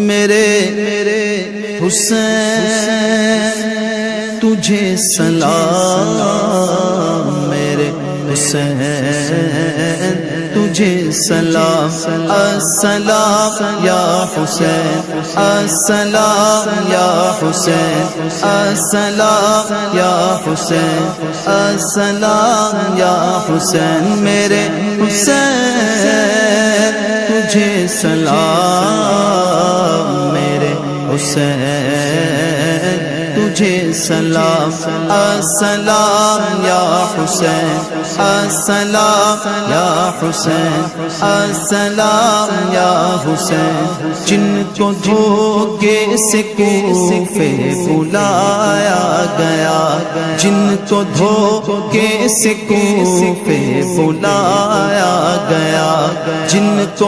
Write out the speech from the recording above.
میرے حسین تجھے سلام، میرے حسین تجھے سلام، السلام یا حسین، السلام یا حسین، السلام یا حسین، السلام یا حسین، میرے حسین تجھے سلام، میرے حسین تجھے سلام، السلام یا حسین، السلام یا حسین، السلام یا حسین، جن کو دھوکے سے کوفے بلایا گیا، جن کو دھوکے سے کوفے بلایا گیا، جن کو